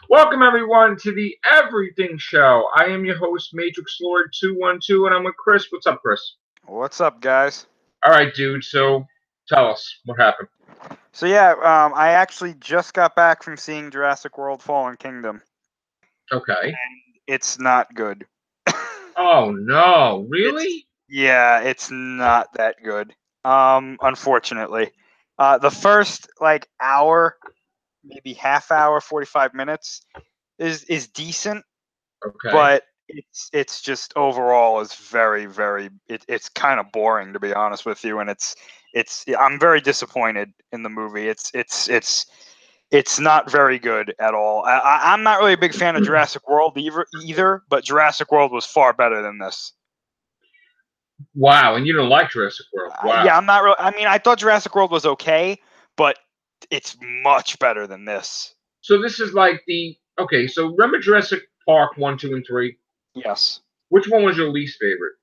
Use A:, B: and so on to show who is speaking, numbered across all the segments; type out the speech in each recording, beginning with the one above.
A: Welcome everyone to the Everything Show. I am your host, Matrix Lord 212, and I'm with Chris. What's up, Chris?
B: What's up, guys?
A: All right, dude. So tell us what happened.
B: So yeah, I actually just got back from seeing Jurassic World: Fallen Kingdom.
A: Okay.
B: It's not good.
A: Oh no, really?
B: It's not that good. Unfortunately, the first hour, maybe half hour, 45 minutes is decent,
A: Okay.
B: but it's just overall is very it's kind of boring, to be honest with you, and I'm very disappointed in the movie. It's not very good at all. I'm not really a big fan of Jurassic World either, but Jurassic World was far better than this.
A: Wow, and you don't like Jurassic World? Wow.
B: Yeah, I'm not really. I mean, I thought Jurassic World was okay, but it's much better than this.
A: So this is like okay. So remember Jurassic Park 1, 2, and 3?
B: Yes.
A: Which one was your least favorite?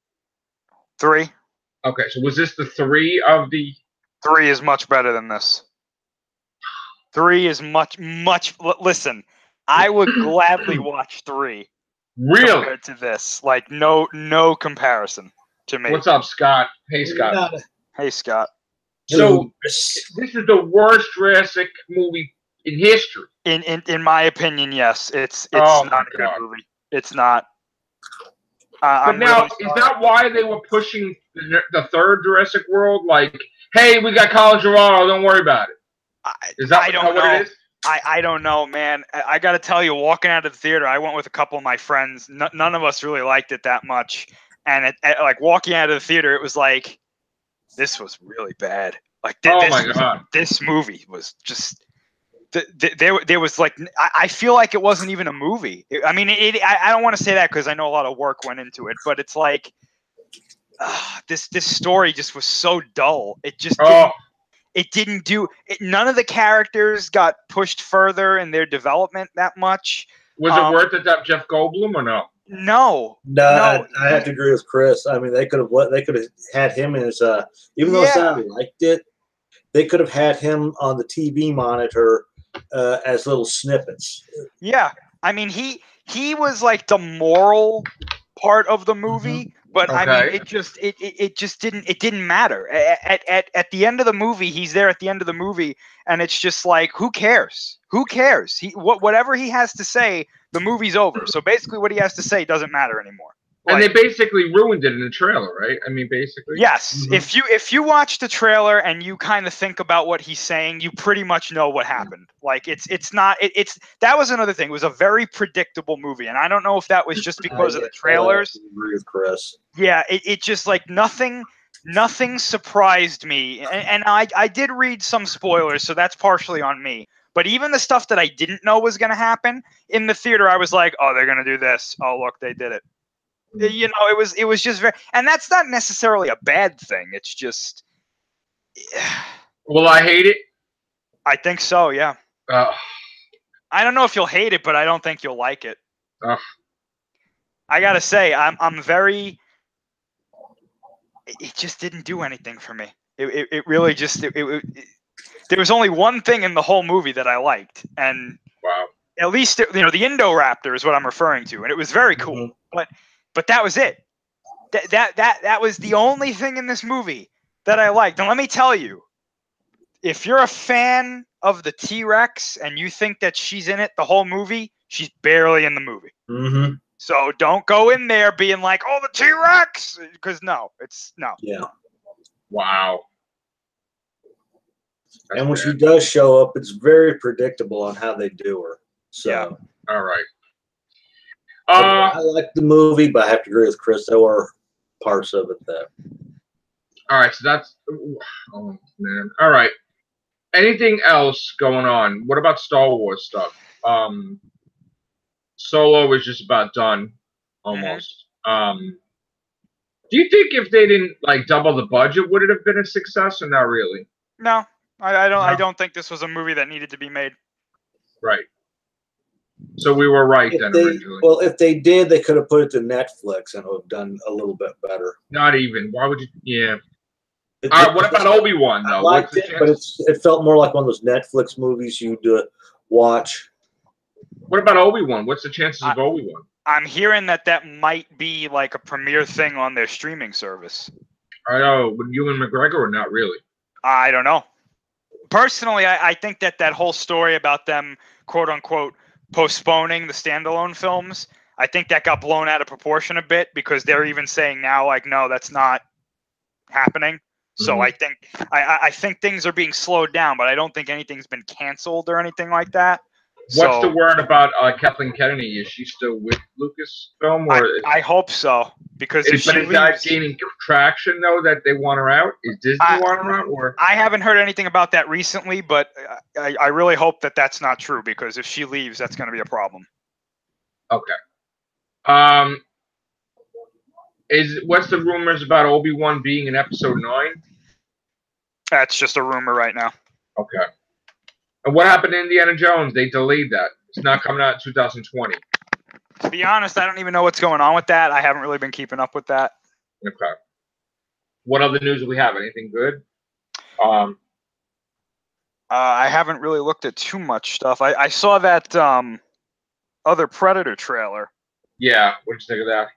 B: 3.
A: Okay, so was this the 3 of the?
B: 3 is much better than this. 3 is much. Listen, I would gladly watch 3.
A: Really?
B: Compared to this, like no comparison to me.
A: What's up, Scott? Hey, Scott.
B: Hey, Scott.
A: So this is the worst Jurassic movie in history.
B: In my opinion, yes. It's
A: Oh
B: not a good movie. It's not.
A: But now, is that why they were pushing the third Jurassic World? Like, hey, we got Colin Gerardo, don't worry about it. Is that what it is?
B: I don't know, man. I got to tell you, walking out of the theater, I went with a couple of my friends. None of us really liked it that much. And like walking out of the theater, it was like, this was really bad. Like,
A: my God.
B: This movie was just... There was like, I feel like it wasn't even a movie. I mean, I don't want to say that because I know a lot of work went into it, but it's like this story just was so dull. It just didn't do it. None of the characters got pushed further in their development that much.
A: Was it worth it to have Jeff Goldblum or no?
C: No, I have to agree with Chris. I mean, they could have had him as even though Sally liked it, they could have had him on the TV monitor as little snippets.
B: Yeah, I mean he was like the moral part of the movie, but I mean it just didn't matter. At the end of the movie, he's there at the end of the movie, and it's just like, who cares? Who cares? Whatever he has to say, the movie's over. So basically, what he has to say doesn't matter anymore.
A: And they basically ruined it in the trailer, right? I mean, basically.
B: Yes. If you watch the trailer and you kind of think about what he's saying, you pretty much know what happened. Like that was another thing. It was a very predictable movie, and I don't know if that was just because of the trailers.
C: I agree with Chris.
B: Yeah, it just like nothing surprised me, and I did read some spoilers, so that's partially on me. But even the stuff that I didn't know was going to happen in the theater, I was like, oh, they're going to do this. Oh, look, they did it. You know, it was just very, and that's not necessarily a bad thing. It's just,
A: will I hate it?
B: I think so. Yeah. I don't know if you'll hate it, but I don't think you'll like it. I gotta say, I'm very. It just didn't do anything for me. It really just there was only one thing in the whole movie that I liked, and at least the Indoraptor is what I'm referring to, and it was very cool. But that was it. That was the only thing in this movie that I liked. And let me tell you, if you're a fan of the T-Rex and you think that she's in it the whole movie, she's barely in the movie. So don't go in there being like, oh, the T-Rex, because no.
C: Yeah.
A: Wow.
C: And when she does show up, it's very predictable on how they do her. So.
B: Yeah.
A: All right.
C: I like the movie, but I have to agree with Chris. There were parts of it that.
A: All right, so that's. Oh man! All right. Anything else going on? What about Star Wars stuff? Solo is just about done, almost. Do you think if they didn't like double the budget, would it have been a success, or not really?
B: No, I don't. No. I don't think this was a movie that needed to be made.
A: Right. So we were right originally.
C: Well, if they did, they could have put it to Netflix and it would have done a little bit better.
A: Not even. Why would you? Yeah. All right. What about Obi-Wan though?
C: I liked it, but it felt more like one of those Netflix movies you'd watch.
A: What about Obi-Wan? What's the chances of Obi-Wan?
B: I'm hearing that might be like a premiere thing on their streaming service.
A: I know, with Ewan McGregor or not really?
B: I don't know. Personally, I think that whole story about them, quote unquote, postponing the standalone films, I think that got blown out of proportion a bit because they're even saying now, like, no, that's not happening. So I think things are being slowed down, but I don't think anything's been canceled or anything like that.
A: What's the word about Kathleen Kennedy? Is she still with Lucasfilm? Or
B: I hope so, because if she leaves,
A: that gaining traction though that they want her out? Is Disney want her out? Or
B: I haven't heard anything about that recently, but I really hope that that's not true, because if she leaves, that's going to be a problem.
A: Okay. What's the rumors about Obi-Wan being in Episode 9?
B: That's just a rumor right now.
A: Okay. And what happened to Indiana Jones? They delayed that. It's not coming out in 2020.
B: To be honest, I don't even know what's going on with that. I haven't really been keeping up with that.
A: Okay. What other news do we have? Anything good?
B: I haven't really looked at too much stuff. I saw that other Predator trailer.
A: Yeah. What did you think of that?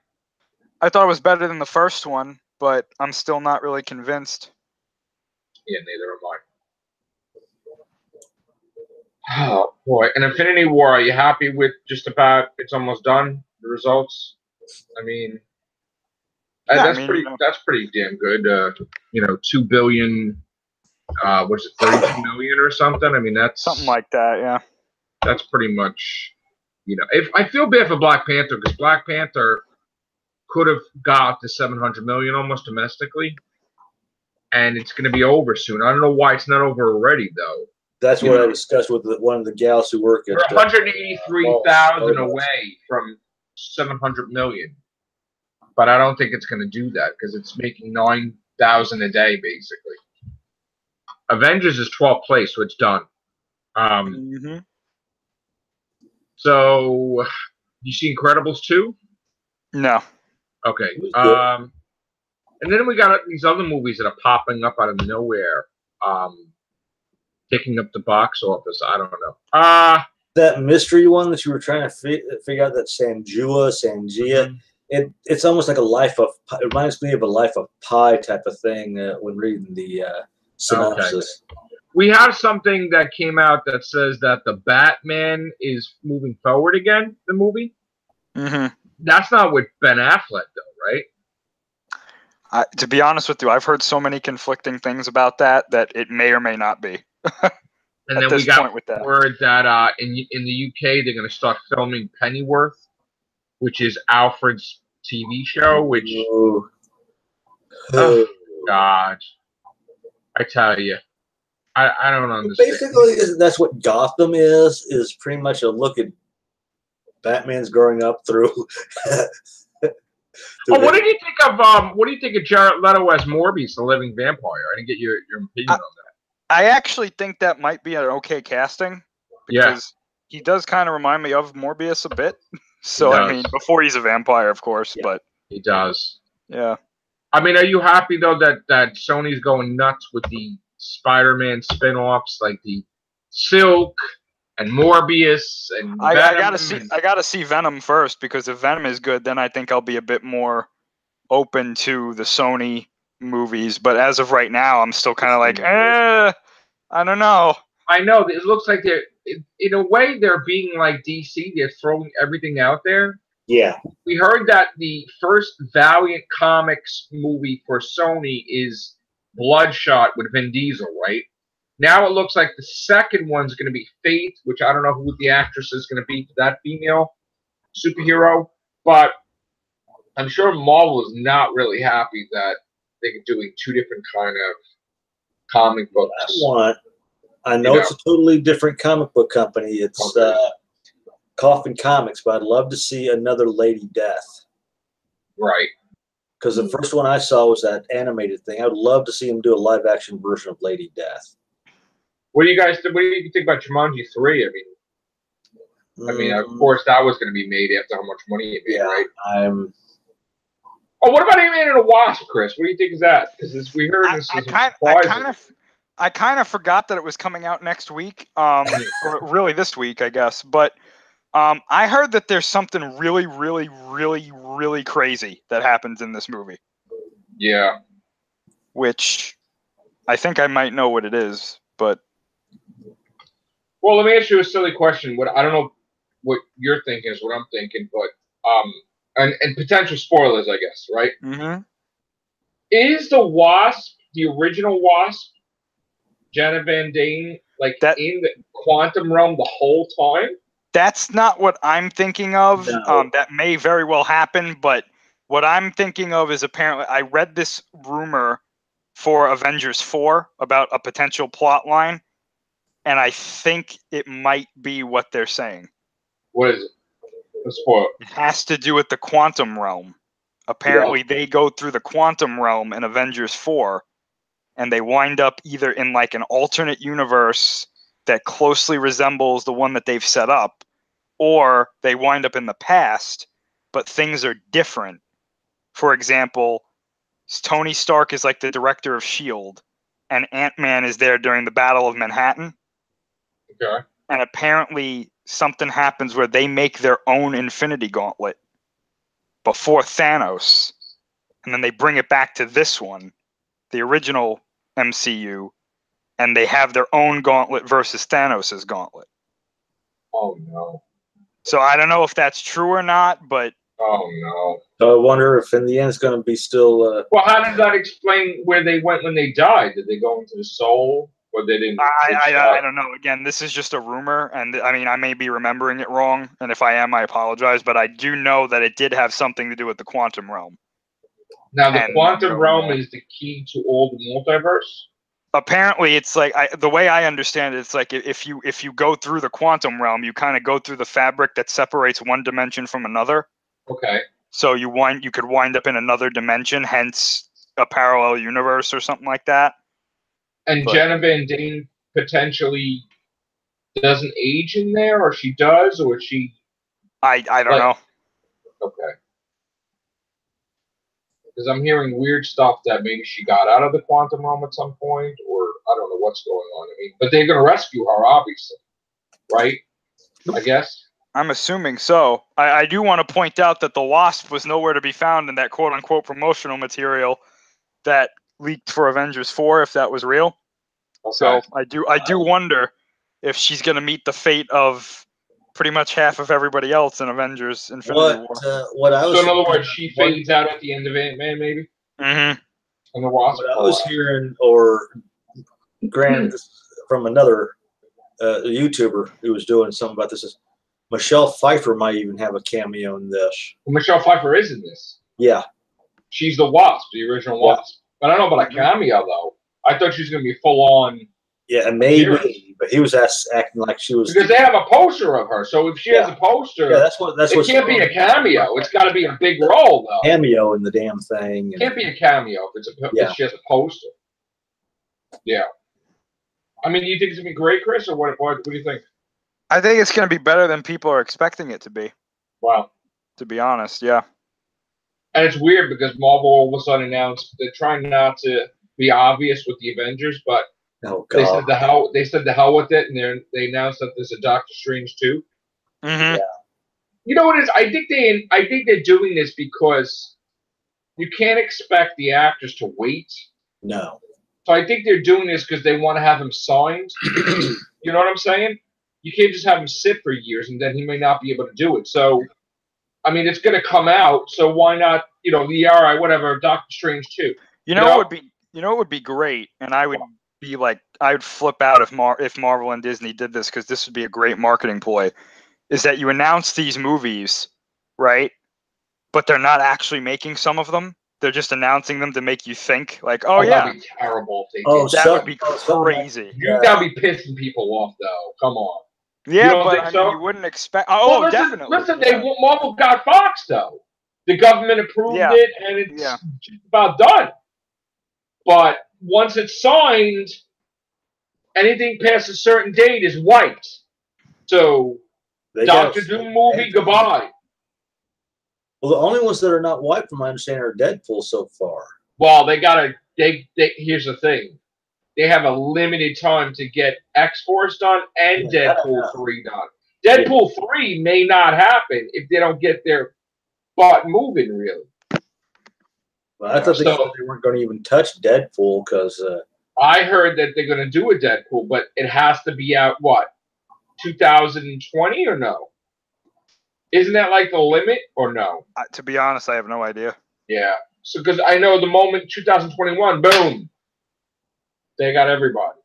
B: I thought it was better than the first one, but I'm still not really convinced.
A: Yeah, neither am I. Oh boy! And Infinity War, are you happy with just about? It's almost done. The results. I mean, that's pretty damn good. 2 billion. What's it, 32 million or something? I mean, that's
B: something like that. Yeah.
A: That's pretty much. If I feel bad for Black Panther, because Black Panther could have got to 700 million almost domestically, and it's going to be over soon. I don't know why it's not over already though.
C: That's what I discussed with one of the gals who work at.
A: We're 183,000 away from 700 million, but I don't think it's going to do that because it's making 9,000 a day basically. Avengers is 12th place, so it's done. So, you see Incredibles 2?
B: No.
A: Okay. And then we got these other movies that are popping up out of nowhere. Taking up the box office. I don't know.
C: That mystery one that you were trying to figure out, that Sangia. It's almost like it reminds me of a Life of Pi type of thing when reading the synopsis.
A: Okay. We have something that came out that says that the Batman is moving forward again, the movie. That's not with Ben Affleck though, right?
B: To be honest with you, I've heard so many conflicting things about that it may or may not be.
A: And then we got word that in the UK they're going to start filming Pennyworth, which is Alfred's TV show. Which, oh God, I tell you, I don't understand.
C: Basically, that's what Gotham is pretty much a look at Batman's growing up through.
A: What did you think of Jared Leto as Morbius, the living vampire? I didn't get your opinion on that.
B: I actually think that might be an okay casting because he does kind of remind me of Morbius a bit. So I mean, before he's a vampire, of course, but
A: he does.
B: Yeah.
A: I mean, are you happy though that Sony's going nuts with the Spider-Man spin-offs like the Silk and Morbius and
B: I gotta see Venom first, because if Venom is good, then I think I'll be a bit more open to the Sony movies. But as of right now, I'm still kind of like, I don't know.
A: I know it looks like they're in a way they're being like DC. They're throwing everything out there.
C: Yeah.
A: We heard that the first Valiant Comics movie for Sony is Bloodshot with Vin Diesel, right? Now it looks like the second one's going to be Faith, which I don't know who the actress is going to be for that female superhero, but I'm sure Marvel is not really happy that they're doing two different kind of comic books.
C: I know it's a totally different comic book company. It's Coffin Comics, but I'd love to see another Lady Death.
A: Right.
C: Because the first one I saw was that animated thing. I would love to see them do a live-action version of Lady Death.
A: What do you think about Jumanji 3? I mean, of course, that was going to be made after how much money it made, right? Oh, what about Ant-Man and the Wasp, Chris? What do you think of that? Because we heard
B: I kind of forgot that it was coming out next week, or really this week, I guess. But I heard that there's something really, really, really, really crazy that happens in this movie.
A: Yeah.
B: Which I think I might know what it is, but.
A: Well, let me ask you a silly question. I don't know what you're thinking is what I'm thinking, but and potential spoilers, I guess, right?
B: Mm-hmm.
A: Is the Wasp the original Wasp, Janet Van Dyne, like in the quantum realm the whole time?
B: That's not what I'm thinking of.
C: No.
B: That may very well happen, but what I'm thinking of is apparently I read this rumor for Avengers 4 about a potential plot line, and I think it might be what they're saying.
A: What is it? The spoil.
B: It has to do with the quantum realm. Apparently, they go through the quantum realm in Avengers 4, and they wind up either in like an alternate universe that closely resembles the one that they've set up, or they wind up in the past, but things are different. For example, Tony Stark is like the director of S.H.I.E.L.D., and Ant-Man is there during the Battle of Manhattan.
A: Okay.
B: And apparently something happens where they make their own Infinity Gauntlet before Thanos, and then they bring it back to this one, the original MCU, and they have their own gauntlet versus Thanos' gauntlet.
A: Oh, no.
B: So I don't know if that's true or not, but...
A: Oh, no.
C: So I wonder if in the end it's going to be still...
A: Well, how does that explain where they went when they died? Did they go into the soul? Or they didn't?
B: I don't know. Again, this is just a rumor, and I mean, I may be remembering it wrong, and if I am, I apologize, but I do know that it did have something to do with the quantum realm.
A: Now, the quantum realm is the key to all the multiverse?
B: Apparently, it's like, the way I understand it, it's like if you go through the quantum realm, you kind of go through the fabric that separates one dimension from another.
A: Okay.
B: So you could wind up in another dimension, hence a parallel universe or something like that.
A: And Janet Van Dyne potentially doesn't age in there, or she does, or she...
B: I don't know.
A: Okay. Because I'm hearing weird stuff that maybe she got out of the quantum realm at some point, or I don't know what's going on. I mean, but they're going to rescue her, obviously, right? I guess.
B: I'm assuming so. I do want to point out that the Wasp was nowhere to be found in that quote-unquote promotional material that leaked for Avengers 4, if that was real. Okay. So I do wonder if she's going to meet the fate of pretty much half of everybody else in Avengers Infinity War.
A: So in other words, she fades out at the end of Ant-Man, maybe?
B: Mm-hmm.
A: And the Wasp.
C: What I was hearing, or granted from another YouTuber who was doing something about this, is Michelle Pfeiffer might even have a cameo in this.
A: Well, Michelle Pfeiffer is in this.
C: Yeah.
A: She's the Wasp, the original Wasp. But I don't know about a cameo, though. I thought she was going to be full-on...
C: Yeah, maybe, but he was acting like she was...
A: Because they have a poster of her, so if she has a poster, it can't be a cameo. It's got to be a big role, though.
C: Cameo in the damn thing.
A: It can't be a cameo if she has a poster. Yeah. I mean, do you think it's going to be great, Chris, or what do you think?
B: I think it's going to be better than people are expecting it to be.
A: Wow.
B: To be honest, yeah.
A: And it's weird because Marvel all of a sudden announced they're trying not to be obvious with the Avengers, but they said the hell with it, and they announced that there's a Doctor Strange 2.
B: Mm-hmm.
C: Yeah.
A: You know what it is? I think they're doing this because you can't expect the actors to wait.
C: No.
A: So I think they're doing this because they want to have him signed. You know what I'm saying? You can't just have him sit for years and then he may not be able to do it. So, I mean, it's going to come out. So why not? You know, whatever. Doctor Strange 2.
B: You know it would be great, and I would be like, I would flip out if Marvel and Disney did this, because this would be a great marketing ploy. Is that you announce these movies, right? But they're not actually making some of them. They're just announcing them to make you think, like,
A: that'd be terrible.
B: That would be crazy.
A: That'd be pissing people off, though. Come on.
B: Yeah, but I mean, you wouldn't expect. Definitely.
A: Listen, Marvel got Fox, though. The government approved it, and it's about done. But once it's signed, anything past a certain date is wiped. So, Doctor Doom movie, goodbye.
C: Well, the only ones that are not wiped, from my understanding, are Deadpool so far.
A: Well, here's the thing. They have a limited time to get X-Force done and Deadpool 3 done. Deadpool 3 may not happen if they don't get their butt moving, really.
C: Well, I thought they weren't going to even touch Deadpool because...
A: I heard that they're going to do a Deadpool, but it has to be out, what, 2020 or no? Isn't that like the limit or no?
B: To be honest, I have no idea.
A: Yeah. So, because I know the moment 2021, boom, they got everybody.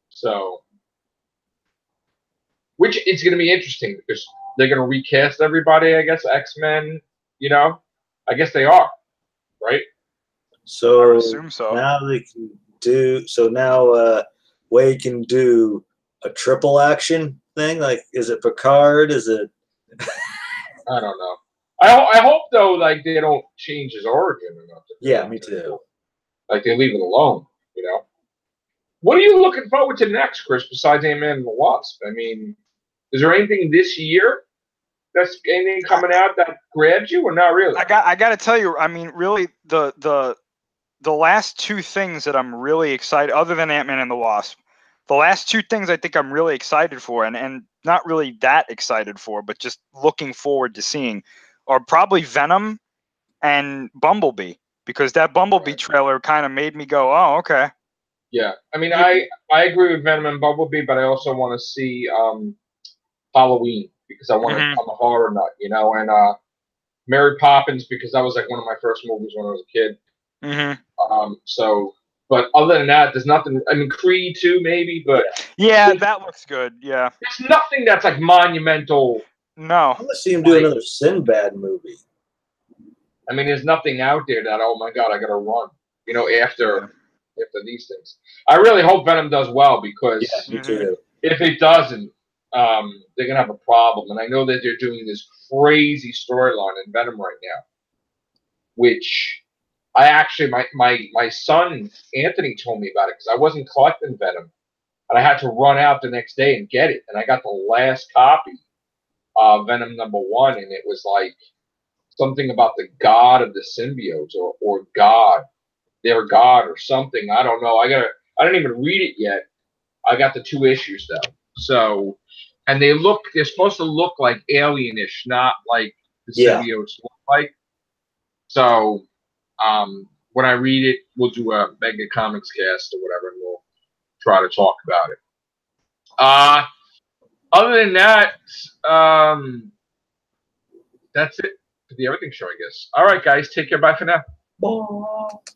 A: So, which is going to be interesting because they're going to recast everybody, I guess, X-Men, you know? I guess they are, right?
C: So,
B: I would assume so.
C: Now they can do, so now Wade can do a triple action thing? Like, is it Picard? Is it...
A: I don't know. I hope, though, like, they don't change his origin or nothing.
C: Yeah, me too.
A: Like, they leave it alone, you know? What are you looking forward to next, Chris, besides Ant-Man and the Wasp? I mean, is there anything this year that's anything coming out that grabs you or not really?
B: I got to tell you, I mean, really, the last two things that I'm really excited, other than Ant-Man and the Wasp, the last two things I think I'm really excited for, and not really that excited for, but just looking forward to seeing, are probably Venom and Bumblebee, because that Bumblebee trailer kind of made me go, oh, okay.
A: Yeah, I mean, I agree with Venom and Bumblebee, but I also want to see Halloween because I want to become a horror nut, you know, and Mary Poppins because that was like one of my first movies when I was a kid. So, but other than that, there's nothing. I mean, Creed 2 maybe, but
B: yeah, that looks good. Yeah,
A: there's nothing that's like monumental.
B: No,
C: I want to see him do another Sinbad movie.
A: I mean, there's nothing out there that, oh my god, I gotta run. You know, after these things, I really hope Venom does well because
C: me too.
A: If it doesn't, they're gonna have a problem. And I know that they're doing this crazy storyline in Venom right now, which I actually my son Anthony told me about it because I wasn't collecting Venom, and I had to run out the next day and get it, and I got the last copy of Venom #1, and it was like something about the god of the symbiotes or God, their god or something. I don't know. I didn't even read it yet. I got the 2 issues though. So, and they're supposed to look like alienish, not like the symbiotes look like. So, when I read it, we'll do a Mega Comics cast or whatever, and we'll try to talk about it. Other than that, that's it for the Everything Show, I guess. All right, guys, take care. Bye for now.
C: Bye.